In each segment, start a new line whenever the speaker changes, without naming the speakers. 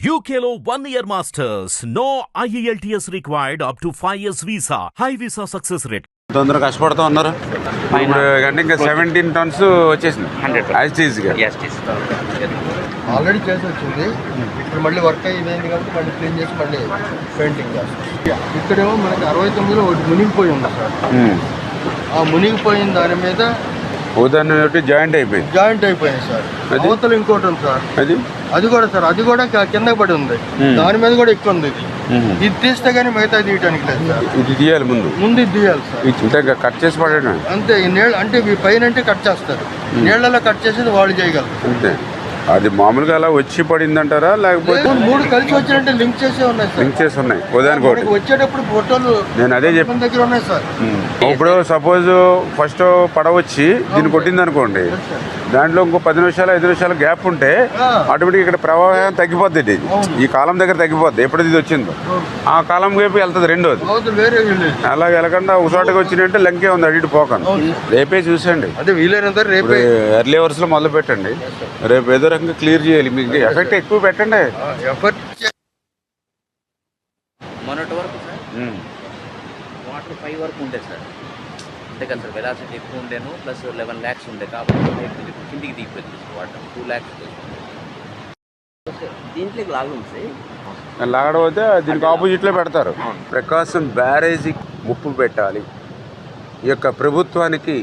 UKLO 1 year masters. No IELTS required up to 5 years visa. High visa success rate.
తొందరగా కష్టపడుతూ ఉన్నారు. ఇప్పుడు అంటే ఇంకా 17 టన్స్ వచ్చేసింది 100
ఆల్రెడీ చేసి వచ్చింది. ఇప్పుడు మళ్ళీ వర్క్ అయ్యింది కాబట్టి మళ్ళీ క్లీన్ చేసి మళ్ళీ పెయింటింగ్ చేస్తాం. ఇక్కడేమో మనకి 69లో ఒకటి మునిగిపోయి ఉంది సార్. ఆ మునిగిపోయిన దాని మీద
ఉదాహరణ జాయింట్ అయిపోయింది సార్. అవతల ఇంకోటి ఉంది సార్, అది కూడా సార్, అది కూడా కింద పడి ఉంది. దాని మీద కూడా ఎక్కువ ఉంది. ఇది తీస్తే కానీ మిగతా తీయడానికి లేదు సార్. ఇది తీయాలి, ముందు
ఇది తీయాలి సార్.
కట్ చేసి పడేయడం
అంతే. నీళ్ళు అంటే పైన అంటే కట్ చేస్తారు, నీళ్ళలో కట్ చేసేది వాళ్ళు చేయగలరు
అంతే. అది మామూలుగా అలా వచ్చి పడింది అంటారా, లేకపోతే
3 కలిసి వచ్చినట్టే లింక్ చేసి
ఉన్నాయి ఉదాహరణకి
వచ్చేటప్పుడు ఫోటోలు
నేను అదే చెప్పిన
దగ్గర ఉన్నాయి సార్.
ఇప్పుడు సపోజ్ ఫస్ట్ పడవ వచ్చి దీన్ని కొట్టింది అనుకోండి, దాంట్లో ఇంకో 10 నిమిషాలు 5 నిమిషాలు గ్యాప్ ఉంటే ఆటోమేటిక్ ఇక్కడ ప్రవాహం తగ్గిపోద్ది. ఈ కాలం దగ్గర తగ్గిపోద్ది ఎప్పుడైతే ఇది వచ్చిందో ఆ కాలం వైపు వెళ్తుంది. రెండోది అలా వెళ్ళకుండా ఒక చోటకి వచ్చినట్టే లంకే ఉంది, అటు ఇటు పోకండి. రేపే చూసండి,
అదే వీలైనంత రేపే
ఎర్లీ అవర్స్ లో మొదలు పెట్టండి. రేపు ఏదో రకంగా క్లియర్ చేయాలి. మీకు ఎఫెక్ట్ ఎక్కువ పెట్టండి.
మొన్నటి వరకు సార్ వాటర్ 5 వరకు ఉండే సార్. అంతే కదా సార్, వెలాసిటీ ఎక్కువ ఉండేను, ప్లస్ 11 lakhs ఉండే కాబట్టి కిందికి దిగిపోయింది వాటర్ 2 lakhs. దీంట్లోకి లాగుంది
లాగడపోతే దీనికి ఆపోజిట్లో పెడతారు. ప్రకాశం బ్యారేజీ ముప్పు పెట్టాలి, ఈ యొక్క ప్రభుత్వానికి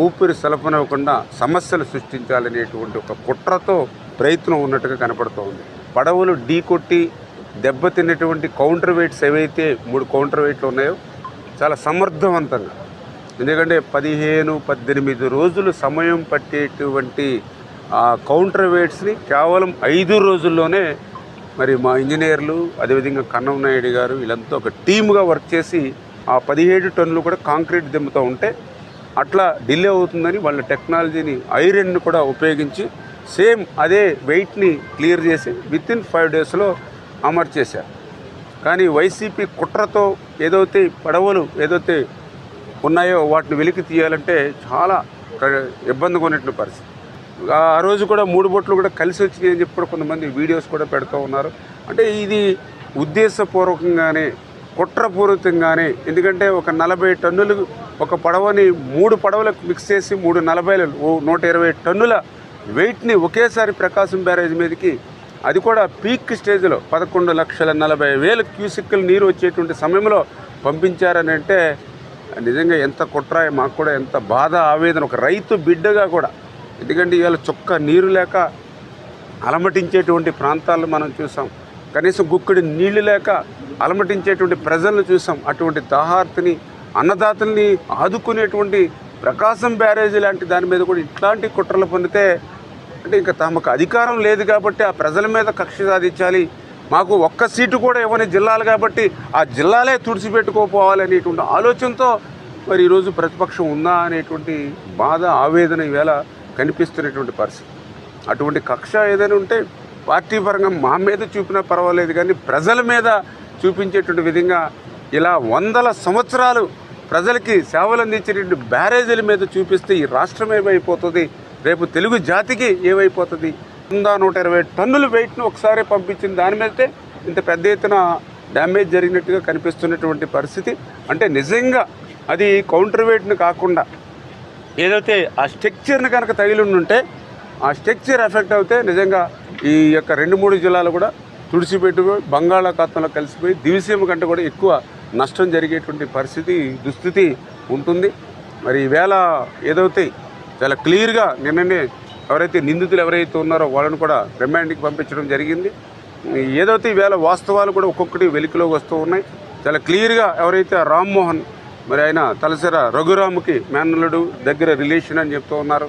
ఊపిరి సలపనివ్వకుండా సమస్యలు సృష్టించాలనేటువంటి ఒక కుట్రతో ప్రయత్నం ఉన్నట్టుగా కనపడుతోంది. పడవలు ఢీకొట్టి దెబ్బతిన్నటువంటి కౌంటర్ వెయిట్స్ ఏవైతే 3 కౌంటర్ వెయిట్లు ఉన్నాయో చాలా సమర్థవంతంగా, ఎందుకంటే 15-18 రోజులు సమయం పట్టేటువంటి ఆ కౌంటర్ వెయిట్స్ని కేవలం 5 రోజుల్లోనే మరి మా ఇంజనీర్లు అదేవిధంగా కన్నం నాయుడు గారు వీళ్ళంతా ఒక టీమ్గా వర్క్ చేసి ఆ 17 టన్నులు కూడా కాంక్రీట్ దింపుతూ ఉంటే అట్లా డిలే అవుతుందని వాళ్ళ టెక్నాలజీని ఐరన్ను కూడా ఉపయోగించి సేమ్ అదే వెయిట్ని క్లియర్ చేసి వితిన్ 5 డేస్లో అమర్చేశారు. కానీ వైసీపీ కుట్రతో ఏదైతే పడవలు ఏదైతే ఉన్నాయో వాటిని వెలికి తీయాలంటే చాలా ఇబ్బందిగా ఉన్నటువంటి పరిస్థితి. ఆ రోజు కూడా 3 బోట్లు కూడా కలిసి వచ్చినాయి అని చెప్పి కూడా కొంతమంది వీడియోస్ కూడా పెడుతూ ఉన్నారు. అంటే ఇది ఉద్దేశపూర్వకంగానే కుట్రపూరితంగానే, ఎందుకంటే ఒక 40 టన్నులు ఒక పడవని 3 పడవలకు మిక్స్ చేసి 120 టన్నుల వెయిట్ని ఒకేసారి ప్రకాశం బ్యారేజ్ మీదకి, అది కూడా పీక్ స్టేజ్లో 11,40,000 క్యూసెక్కులు నీరు వచ్చేటువంటి సమయంలో పంపించారని అంటే నిజంగా ఎంత కుట్ర, మాకు కూడా ఎంత బాధ ఆవేదన, ఒక రైతు బిడ్డగా కూడా. ఎందుకంటే ఇవాళ చుక్క నీరు లేక అలమటించేటువంటి ప్రాంతాలను మనం చూసాం, కనీసం గుక్కడి నీళ్లు లేక అలమటించేటువంటి ప్రజలను చూసాం. అటువంటి దాహార్తిని అన్నదాతల్ని ఆదుకునేటువంటి ప్రకాశం బ్యారేజీ లాంటి దాని మీద కూడా ఇట్లాంటి కుట్రలు పొందితే అంటే ఇంకా తమకు అధికారం లేదు కాబట్టి ఆ ప్రజల మీద కక్ష సాధించాలి, మాకు ఒక్క సీటు కూడా ఇవ్వని జిల్లాలు కాబట్టి ఆ జిల్లాలే తుడిచిపెట్టుకోపోవాలనేటువంటి ఆలోచనతో మరి ఈరోజు ప్రతిపక్షం ఉందా అనేటువంటి బాధ ఆవేదన ఈవేళ కనిపిస్తున్నటువంటి పరిస్థితి. అటువంటి కక్ష ఏదైనా ఉంటే పార్టీ పరంగా మా మీద చూపినా పర్వాలేదు, కానీ ప్రజల మీద చూపించేటువంటి విధంగా ఇలా 100 సంవత్సరాలు ప్రజలకి సేవలు అందించేటువంటి బ్యారేజీల మీద చూపిస్తే ఈ రాష్ట్రం ఏమైపోతుంది, రేపు తెలుగు జాతికి ఏమైపోతుంది. 120 టన్నుల వెయిట్ను ఒకసారి పంపించిన దాని మీదే ఇంత పెద్ద ఎత్తున డ్యామేజ్ జరిగినట్టుగా కనిపిస్తున్నటువంటి పరిస్థితి. అంటే నిజంగా అది కౌంటర్ వెయిట్ను కాకుండా ఏదైతే ఆ స్ట్రక్చర్ని కనుక తగిలి ఉంటే ఆ స్ట్రక్చర్ ఎఫెక్ట్ అవుతే నిజంగా ఈ యొక్క 2-3 జిల్లాలు కూడా తుడిచిపెట్టుకుని బంగాళాఖాతంలో కలిసిపోయి దివిసీమ కంటే కూడా ఎక్కువ నష్టం జరిగేటువంటి పరిస్థితి దుస్థితి ఉంటుంది. మరి ఈవేళ ఏదైతే చాలా క్లియర్గా నిన్ననే ఎవరైతే నిందితులు ఎవరైతే ఉన్నారో వాళ్ళని కూడా రిమాండ్కి పంపించడం జరిగింది. ఏదైతే ఈవేళ వాస్తవాలు కూడా ఒక్కొక్కటి వెలికిలోకి వస్తూ ఉన్నాయి. చాలా క్లియర్గా ఎవరైతే రామ్మోహన్, మరి ఆయన తలసర రఘురాముకి మేనల్లుడు దగ్గర రిలేషన్ అని చెప్తూ ఉన్నారు.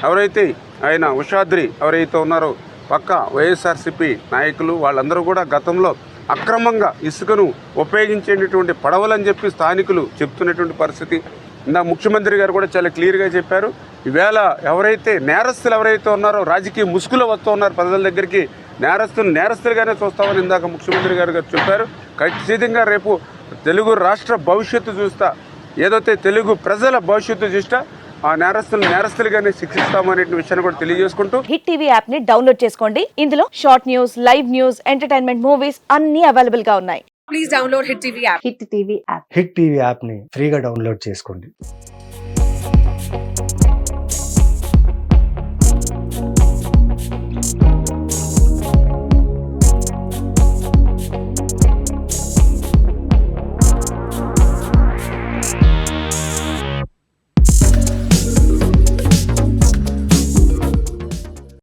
ఎవరైతే ఆయన ఉషాద్రి ఎవరైతే ఉన్నారో పక్క వైఎస్ఆర్సీపీ నాయకులు వాళ్ళందరూ కూడా గతంలో అక్రమంగా ఇసుకను ఉపయోగించేటటువంటి పడవలని చెప్పి స్థానికులు చెప్తున్నటువంటి పరిస్థితి. ఇందా ముఖ్యమంత్రి గారు కూడా చాలా క్లియర్గా చెప్పారు. ఈవేళ ఎవరైతే నేరస్తులు ఎవరైతే ఉన్నారో రాజకీయ ముసుగులో వస్తూ ఉన్నారు ప్రజల దగ్గరికి, నేరస్తులుగానే చూస్తామని ఇందాక ముఖ్యమంత్రి గారు చెప్పారు. ఖచ్చితంగా రేపు తెలుగు రాష్ట్ర భవిష్యత్తు చూస్తా, ఏదైతే తెలుగు ప్రజల భవిష్యత్తు చూస్తా ఆ నేరస్తులుగానే శిక్షిస్తామనే విషయాన్ని కూడా తెలియజేసుకుంటూ
హిట్ టీవీ యాప్ ని డౌన్లోడ్ చేసుకోండి. ఇందులో short news, live news, entertainment movies అన్ని అవైలబుల్ గా ఉన్నాయి.
Please download Hit TV app.
Hit TV app.
Hit TV యాప్ని ఫ్రీగా డౌన్లోడ్ చేసుకోండి.